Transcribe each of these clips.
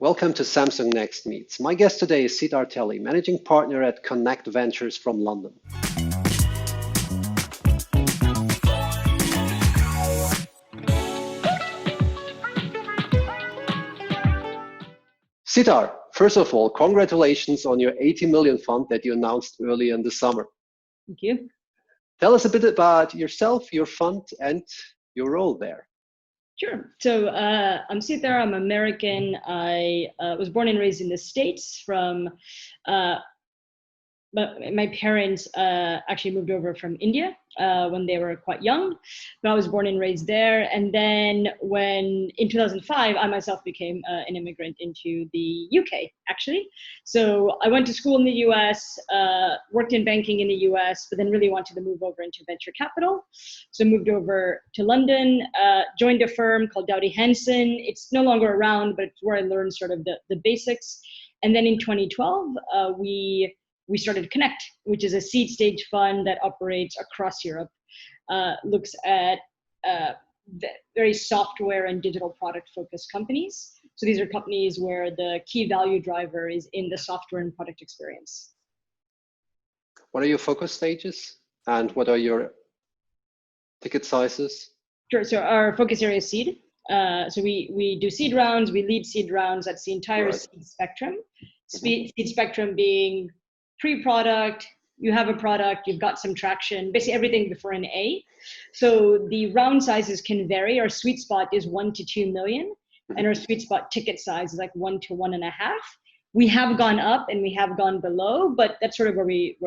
Welcome to Samsung Next Meets. My guest today is Sitar Teli, Managing Partner at Connect Ventures from London. Sitar, first of all, congratulations on your 80 million fund that you announced early in the summer. Thank you. Tell us a bit about yourself, your fund, and your role there. Sure. So I'm Sitar. I'm American. I was born and raised in the States. My parents actually moved over from India when they were quite young, but I was born and raised there. And then in 2005, I myself became an immigrant into the UK, actually. So I went to school in the US, worked in banking in the US, but then really wanted to move over into venture capital. So moved over to London, joined a firm called Dowdy Hanson. It's no longer around, but it's where I learned sort of the basics. And then in 2012, we started Connect, which is a seed stage fund that operates across Europe, looks at very software and digital product focused companies. So these are companies where the key value driver is in the software and product experience. What are your focus stages and what are your ticket sizes? Sure. So our focus area is seed. So we do seed rounds, we lead seed rounds. That's the entire seed spectrum. Seed spectrum being pre-product, you have a product, you've got some traction, basically everything before an A. So the round sizes can vary. Our sweet spot is 1 to 2 million, and our sweet spot ticket size is like 1 to 1.5. We have gone up and we have gone below, but that's sort of where we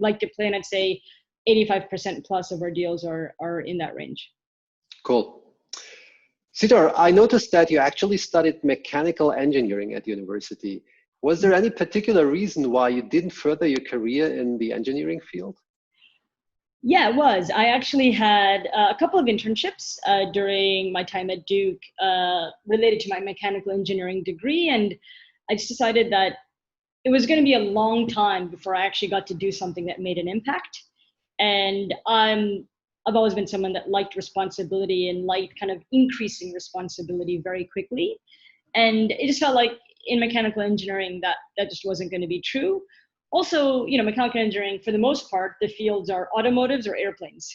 like to play. And I'd say 85% plus of our deals are in that range. Cool. Sitar, I noticed that you actually studied mechanical engineering at university. Was there any particular reason why you didn't further your career in the engineering field? Yeah, it was. I actually had a couple of internships during my time at Duke related to my mechanical engineering degree. And I just decided that it was going to be a long time before I actually got to do something that made an impact. And I've always been someone that liked responsibility and liked kind of increasing responsibility very quickly. And it just felt like in mechanical engineering that just wasn't going to be true. Also, mechanical engineering, for the most part, the fields are automotives or airplanes.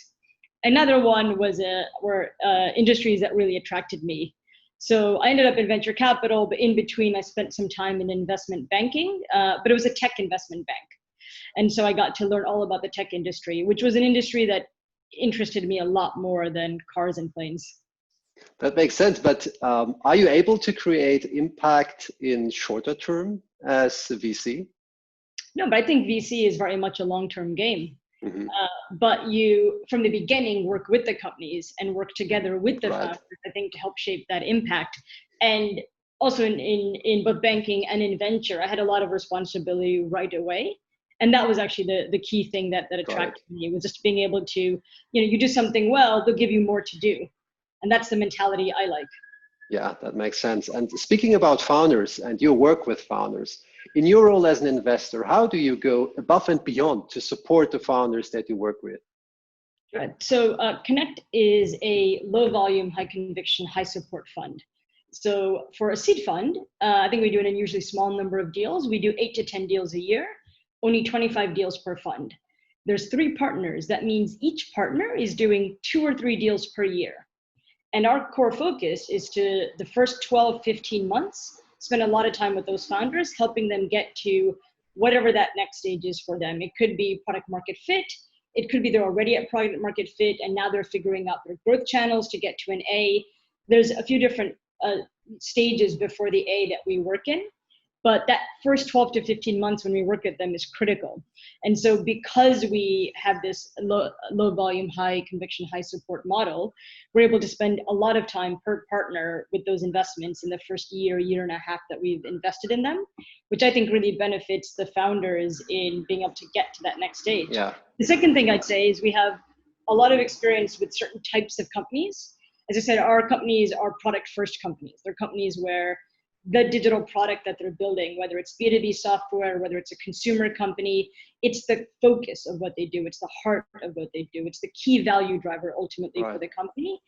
Another one were industries that really attracted me. So I ended up in venture capital, but in between I spent some time in investment banking, but it was a tech investment bank. And so I got to learn all about the tech industry, which was an industry that interested me a lot more than cars and planes. That makes sense, but are you able to create impact in shorter term as a VC? No, but I think VC is very much a long-term game. Mm-hmm. But you, from the beginning, work with the companies and work together with the founders, I think, to help shape that impact. And also in both banking and in venture, I had a lot of responsibility right away. And that was actually the key thing that attracted me, was just being able to, you do something well, they'll give you more to do. And that's the mentality I like. Yeah, that makes sense. And speaking about founders and your work with founders, in your role as an investor, how do you go above and beyond to support the founders that you work with? Right. So Connect is a low volume, high conviction, high support fund. So for a seed fund, I think we do an unusually small number of deals. We do 8 to 10 deals a year, only 25 deals per fund. There's 3 partners. That means each partner is doing 2 or 3 deals per year. And our core focus is to the first 12, 15 months, spend a lot of time with those founders, helping them get to whatever that next stage is for them. It could be product market fit. It could be they're already at product market fit and now they're figuring out their growth channels to get to an A. There's a few different stages before the A that we work in. But that first 12 to 15 months when we work with them is critical. And so because we have this low volume, high conviction, high support model, we're able to spend a lot of time per partner with those investments in the first year and a half that we've invested in them, which I think really benefits the founders in being able to get to that next stage. Yeah. The second thing I'd say is we have a lot of experience with certain types of companies. As I said, our companies are product first companies. They're companies where the digital product that they're building, whether it's B2B software, whether it's a consumer company, it's the focus of what they do. It's the heart of what they do. It's the key value driver ultimately for the company.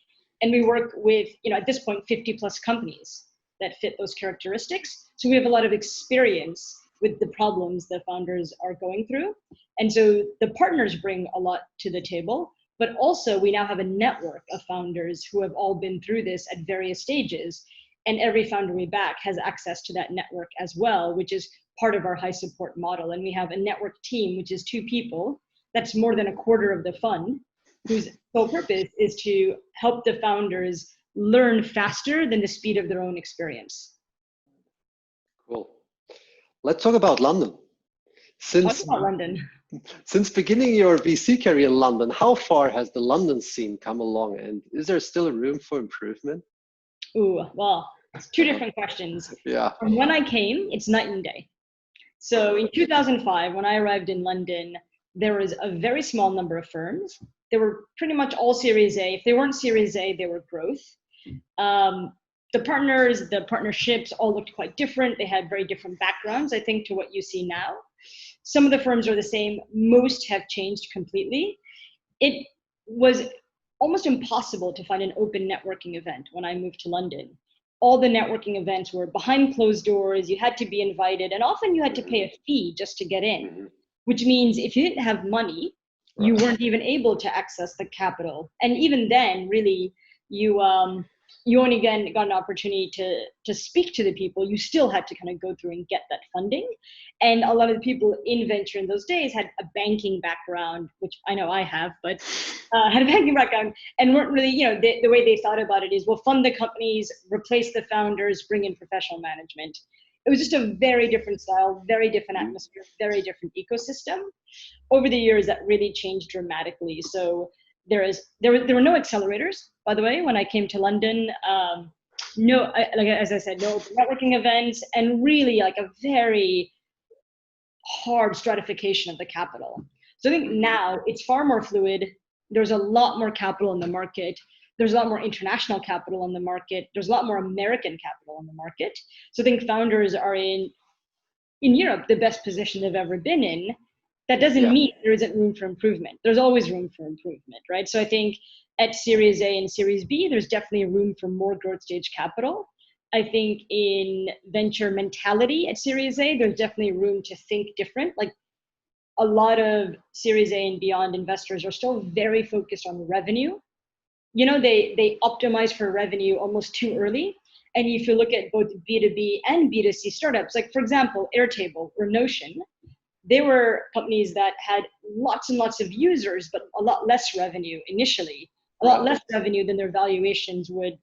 And we work with, at this point, 50 plus companies that fit those characteristics. So we have a lot of experience with the problems the founders are going through. And so the partners bring a lot to the table, but also we now have a network of founders who have all been through this at various stages. And every founder we back has access to that network as well, which is part of our high support model. And we have a network team, which is 2 people. That's more than a quarter of the fund, whose sole purpose is to help the founders learn faster than the speed of their own experience. Cool. Let's talk about London. Talk about London. Since beginning your VC career in London, how far has the London scene come along, and is there still room for improvement? Ooh, well, it's 2 different questions. Yeah. From when I came, it's night and day. So in 2005, when I arrived in London, there was a very small number of firms. They were pretty much all Series A. If they weren't Series A, they were growth. The partners, the partnerships all looked quite different. They had very different backgrounds, I think, to what you see now. Some of the firms are the same. Most have changed completely. It was almost impossible to find an open networking event when I moved to London. All the networking events were behind closed doors. You had to be invited, and often you had to pay a fee just to get in, which means if you didn't have money, you weren't even able to access the capital. And even then, really, you only got an opportunity to speak to the people. You still had to kind of go through and get that funding. And a lot of the people in venture in those days had a banking background, which I know I have, but had a banking background, and weren't really, the way they thought about it is, we'll fund the companies, replace the founders, bring in professional management. It was just a very different style, very different atmosphere, very different ecosystem. Over the years, that really changed dramatically. So there were no accelerators, by the way, when I came to London. As I said, no networking events, and really like a very hard stratification of the capital. So I think now it's far more fluid. There's a lot more capital in the market. There's a lot more international capital on the market. There's a lot more American capital on the market. So I think founders are in Europe the best position they've ever been in. That doesn't mean there isn't room for improvement. There's always room for improvement, right? So I think at Series A and Series B, there's definitely room for more growth stage capital. I think in venture mentality at Series A, there's definitely room to think different. Like a lot of Series A and beyond investors are still very focused on revenue. They optimize for revenue almost too early. And if you look at both B2B and B2C startups, like for example, Airtable or Notion, they were companies that had lots and lots of users, but a lot less revenue initially, a lot less revenue than their valuations would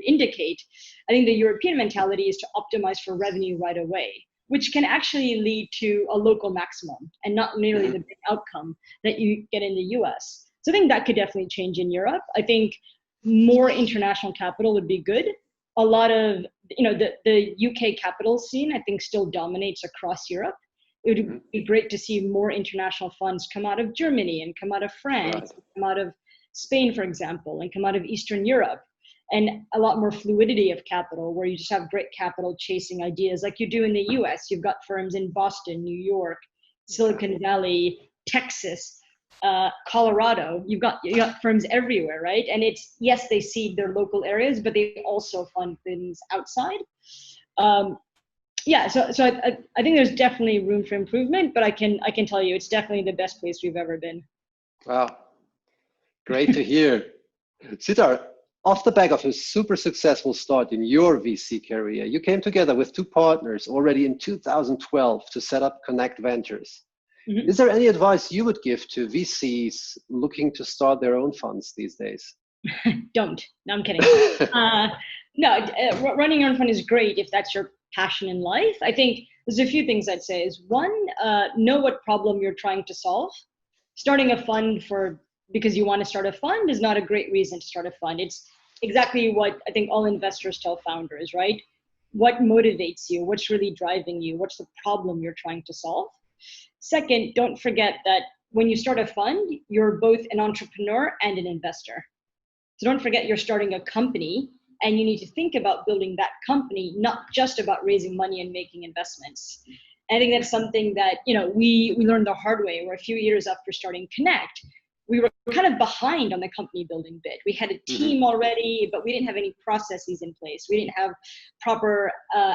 indicate. I think the European mentality is to optimize for revenue right away, which can actually lead to a local maximum and not nearly the big outcome that you get in the US. So I think that could definitely change in Europe. I think more international capital would be good. A lot of, the UK capital scene, I think, still dominates across Europe. It would be great to see more international funds come out of Germany and come out of France, come out of Spain, for example, and come out of Eastern Europe, and a lot more fluidity of capital where you just have great capital chasing ideas like you do in the US. You've got firms in Boston, New York, Silicon Valley, Texas, Colorado. You've got firms everywhere, right? And it's, yes, they seed their local areas, but they also fund things outside. So I think there's definitely room for improvement, but I can tell you it's definitely the best place we've ever been. Wow, great to hear. Sitar, off the back of a super successful start in your VC career, you came together with 2 partners already in 2012 to set up Connect Ventures. Is there any advice you would give to VCs looking to start their own funds these days? Don't. No, I'm kidding. Running your own fund is great if that's your passion in life. I think there's a few things I'd say is, one, know what problem you're trying to solve. Starting a fund because you want to start a fund is not a great reason to start a fund. It's exactly what I think all investors tell founders, right? What motivates you? What's really driving you? What's the problem you're trying to solve? Second, don't forget that when you start a fund, you're both an entrepreneur and an investor. So don't forget you're starting a company, and you need to think about building that company, not just about raising money and making investments. And I think that's something that we learned the hard way. Where a few years after starting Connect, we were kind of behind on the company building bit. We had a team already, but we didn't have any processes in place. We didn't have proper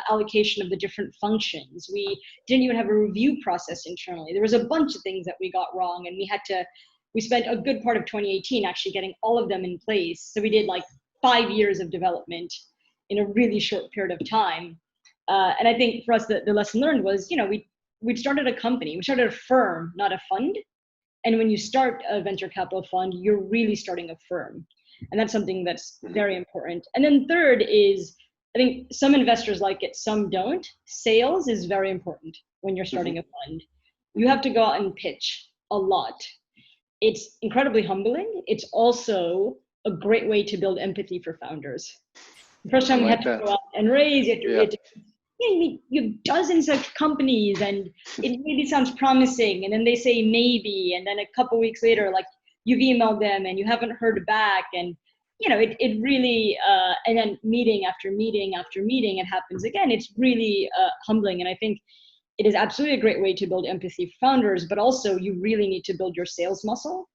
allocation of the different functions. We didn't even have a review process internally. There was a bunch of things that we got wrong, and we spent a good part of 2018 actually getting all of them in place. So we did like 5 years of development in a really short period of time. And I think for us, the lesson learned was, we started a company, we started a firm, not a fund. And when you start a venture capital fund, you're really starting a firm. And that's something that's very important. And then third is, I think some investors like it, some don't. Sales is very important when you're starting a fund. You have to go out and pitch a lot. It's incredibly humbling. It's also a great way to build empathy for founders. The first time we had to go out and raise, you have dozens of companies and it really sounds promising. And then they say maybe, and then a couple weeks later, like you've emailed them and you haven't heard back. And, it really, and then meeting after meeting after meeting, it happens again. It's really humbling. And I think it is absolutely a great way to build empathy for founders, but also you really need to build your sales muscle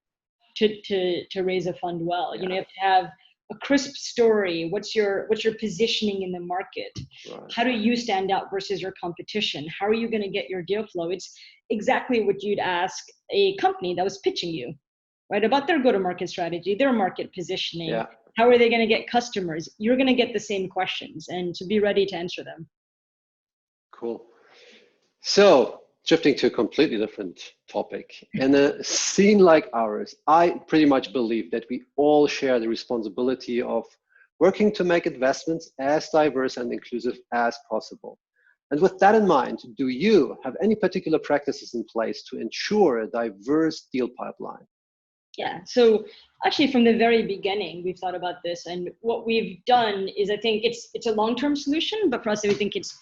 to raise a fund well. You have to have a crisp story. What's your positioning in the market? Right. How do you stand out versus your competition? How are you going to get your deal flow? It's exactly what you'd ask a company that was pitching you, right? About their go-to-market strategy, their market positioning. Yeah. How are they going to get customers? You're going to get the same questions, and to be ready to answer them. Cool. So, shifting to a completely different topic. In a scene like ours, I pretty much believe that we all share the responsibility of working to make investments as diverse and inclusive as possible. And with that in mind, do you have any particular practices in place to ensure a diverse deal pipeline? Yeah, so actually from the very beginning, we've thought about this. And what we've done is, I think it's a long-term solution, but for us, we think it's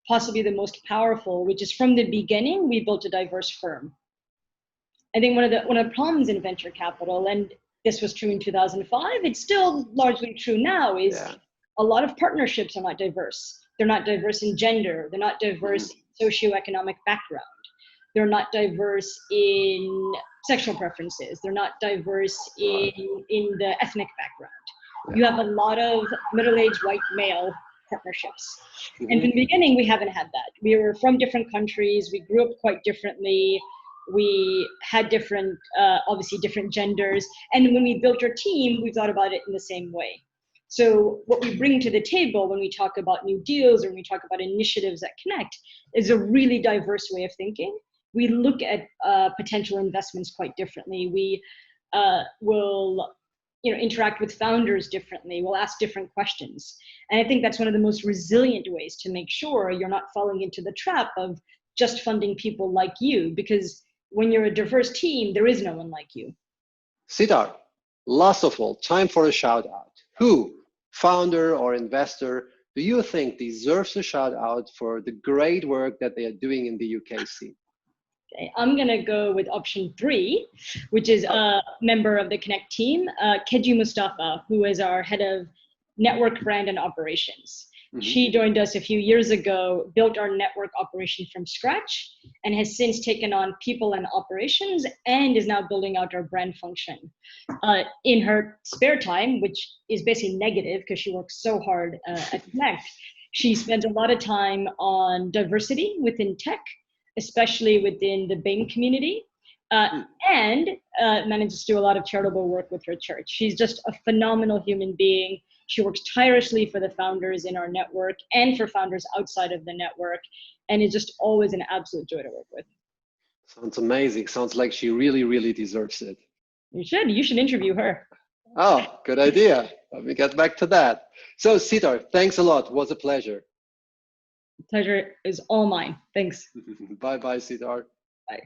possibly the most powerful, which is from the beginning, we built a diverse firm. I think one of the problems in venture capital, and this was true in 2005, it's still largely true now, is a lot of partnerships are not diverse. They're not diverse in gender. They're not diverse in socioeconomic background. They're not diverse in sexual preferences. They're not diverse in the ethnic background. You have a lot of middle-aged white male partnerships. And from the beginning, we haven't had that. We were from different countries. We grew up quite differently. We had different, obviously different genders. And when we built our team, we thought about it in the same way. So what we bring to the table when we talk about new deals or when we talk about initiatives that connect is a really diverse way of thinking. We look at potential investments quite differently. We will interact with founders differently. We'll ask different questions. And I think that's one of the most resilient ways to make sure you're not falling into the trap of just funding people like you, because when you're a diverse team, there is no one like you. Sitar, last of all, time for a shout out. Who, founder or investor, do you think deserves a shout out for the great work that they are doing in the UK scene? Okay, I'm going to go with option 3, which is a member of the Connect team, Keji Mustafa, who is our head of network brand and operations. She joined us a few years ago, built our network operation from scratch, and has since taken on people and operations and is now building out our brand function. In her spare time, which is basically negative because she works so hard at Connect, she spends a lot of time on diversity within tech, especially within the Bing community, and manages to do a lot of charitable work with her church. She's just a phenomenal human being. She works tirelessly for the founders in our network and for founders outside of the network, and is just always an absolute joy to work with. Sounds amazing. Sounds like she really, really deserves it. You should interview her. Oh, good idea. Let me get back to that. So Sitar, thanks a lot. It was a pleasure. Pleasure is all mine. Thanks. Bye-bye, Sitar. Bye.